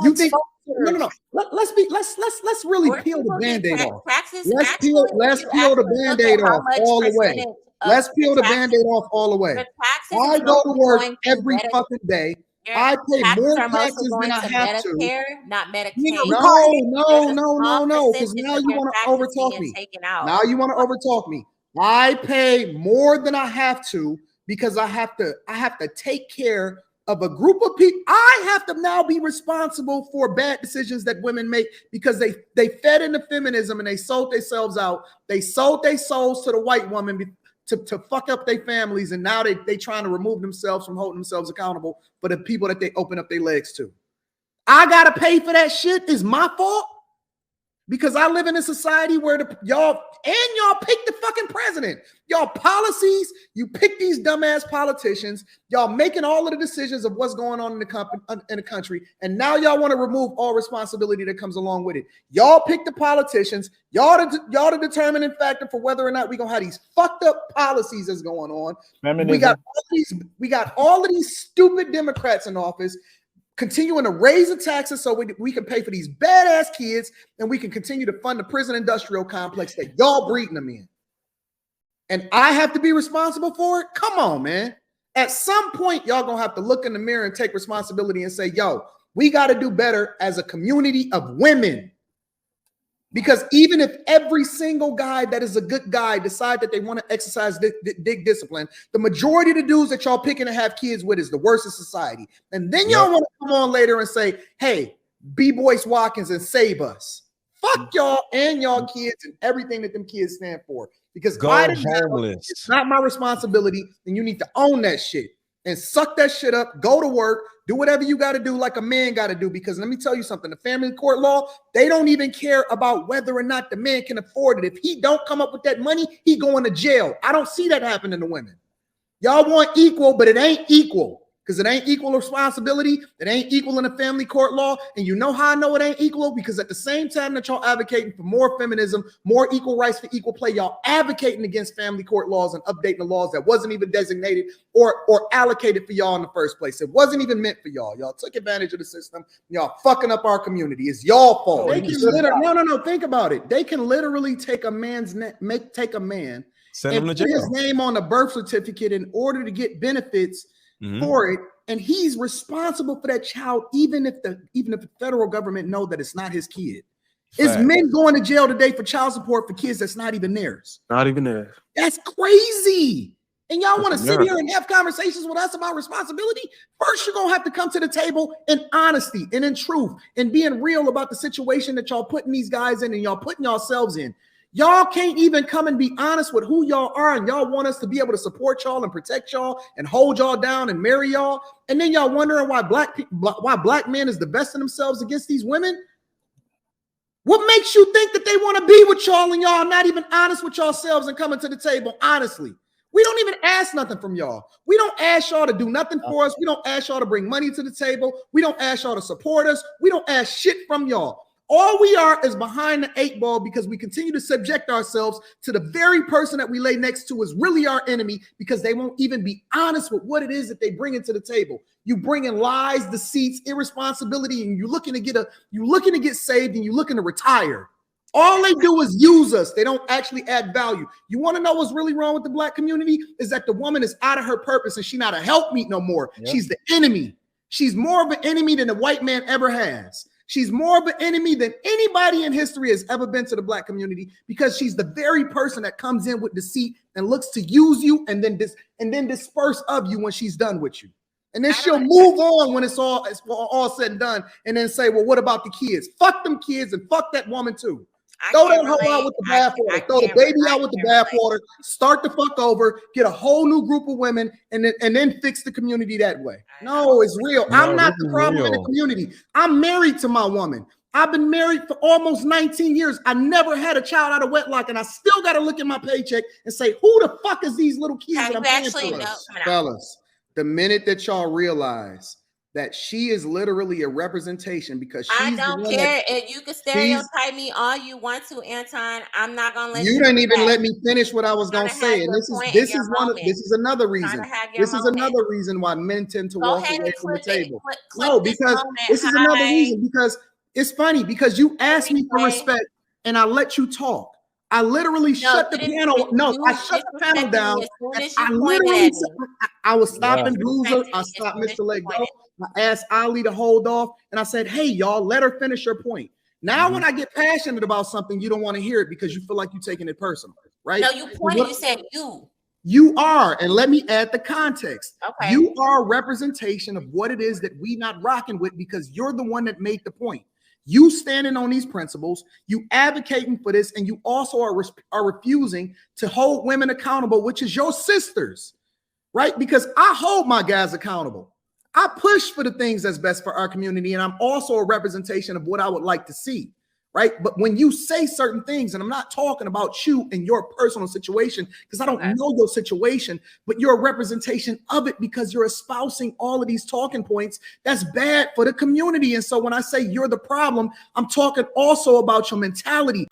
You think no. Let's really peel the Band-Aid off. Let's peel the Band-Aid off all the way. Let's peel the Band-Aid off all the way. I go to work every fucking day. I pay more taxes than I have to. Not Medicaid. No. Because now you want to overtalk me. Now you want to overtalk me. I pay more than I have to because I have to take care of a group of people. I have to now be responsible for bad decisions that women make because they fed into feminism and they sold themselves out. They sold their souls to the white woman to fuck up their families, and now they trying to remove themselves from holding themselves accountable for the people that they open up their legs to. I gotta pay for that shit. Is my fault? Because I live in a society where y'all pick the fucking president. Y'all policies, you pick these dumbass politicians. Y'all making all of the decisions of what's going on in the country, and now y'all want to remove all responsibility that comes along with it. Y'all pick the politicians. Y'all the determining factor for whether or not we gonna have these fucked up policies that's going on. We got all of these stupid Democrats in office, continuing to raise the taxes so we can pay for these badass kids, and we can continue to fund the prison industrial complex that y'all breeding them in. And I have to be responsible for it? Come on, man. At some point, y'all gonna have to look in the mirror and take responsibility and say, yo, we got to do better as a community of women. Because even if every single guy that is a good guy decide that they want to exercise big discipline, the majority of the dudes that y'all picking to have kids with is the worst of society. And then y'all want to come on later and say, hey, B. Boyce Watkins and save us. Fuck y'all and y'all kids and everything that them kids stand for. Because it's not my responsibility, and you need to own that shit and suck that shit up, go to work, do whatever you got to do like a man got to do. Because let me tell you something, the family court law, they don't even care about whether or not the man can afford it. If he don't come up with that money, he going to jail. I don't see that happening to women. Y'all want equal, but it ain't equal. Because it ain't equal responsibility. It ain't equal in the family court law. And you know how I know it ain't equal? Because at the same time that y'all advocating for more feminism, more equal rights for equal play, y'all advocating against family court laws and updating the laws that wasn't even designated or allocated for y'all in the first place. It wasn't even meant for y'all. Y'all took advantage of the system. Y'all fucking up our community. It's y'all fault. No. Think about it. They can literally take a man's take a man and put his name on a birth certificate in order to get benefits for it, and he's responsible for that child, even if the federal government know that it's not his kid. Is men going to jail today for child support for kids that's not even theirs? Not even theirs. That's crazy. And y'all want to sit here and have conversations with us about responsibility? First, you're gonna have to come to the table in honesty and in truth and being real about the situation that y'all putting these guys in and y'all putting yourselves in. Y'all can't even come and be honest with who y'all are, and y'all want us to be able to support y'all and protect y'all and hold y'all down and marry y'all. And then y'all wondering why black men is divesting themselves against these women. What makes you think that they want to be with y'all and y'all not even honest with yourselves and coming to the table honestly? We don't even ask nothing from y'all. We don't ask y'all to do nothing for us. We don't ask y'all to bring money to the table. We don't ask y'all to support us. We don't ask shit from y'all. All we are is behind the 8 ball because we continue to subject ourselves to the very person that we lay next to is really our enemy because they won't even be honest with what it is that they bring into the table. You bring in lies, deceits, irresponsibility, and you're looking to get saved and you're looking to retire. All they do is use us. They don't actually add value. You want to know what's really wrong with the black community? Is that the woman is out of her purpose and she's not a helpmeet no more. Yep. She's the enemy. She's more of an enemy than the white man ever has. She's more of an enemy than anybody in history has ever been to the black community because she's the very person that comes in with deceit and looks to use you and then disperse of you when she's done with you. And then she'll move on when it's all said and done and then say, well, what about the kids? Fuck them kids and fuck that woman too. Throw that hoe out with the bathwater. Throw the baby out with the bathwater. Start the fuck over. Get a whole new group of women, and then fix the community that way. No, it's real. No, I'm not the problem in the community. I'm married to my woman. I've been married for almost 19 years. I never had a child out of wedlock, and I still got to look at my paycheck and say, who the fuck is these little kids that I'm paying for? Fellas, the minute that y'all realize that she is literally a representation because she's I don't care if you can stereotype me all you want to, Anton. I'm not gonna let you. You didn't even let me finish what I was gonna say, and this is another reason. This is another reason why men tend to walk away from the table. No, because this is another reason. Because it's funny because you asked me for respect, and I let you talk. I literally shut the panel. No, I shut the panel down. I literally, I was stopping Bruiser. I stopped Mr. Let Go. I asked Ali to hold off, and I said, "Hey, y'all, let her finish her point." Now, when I get passionate about something, you don't want to hear it because you feel like you're taking it personal, right? No, you pointed. You said you. You are, and let me add the context. Okay. You are a representation of what it is that we not rocking with because you're the one that made the point. You standing on these principles, you advocating for this, and you also are refusing to hold women accountable, which is your sisters, right? Because I hold my guys accountable. I push for the things that's best for our community, and I'm also a representation of what I would like to see, right? But when you say certain things, and I'm not talking about you and your personal situation, because I don't know your situation, but you're a representation of it because you're espousing all of these talking points that's bad for the community. And so when I say you're the problem, I'm talking also about your mentality.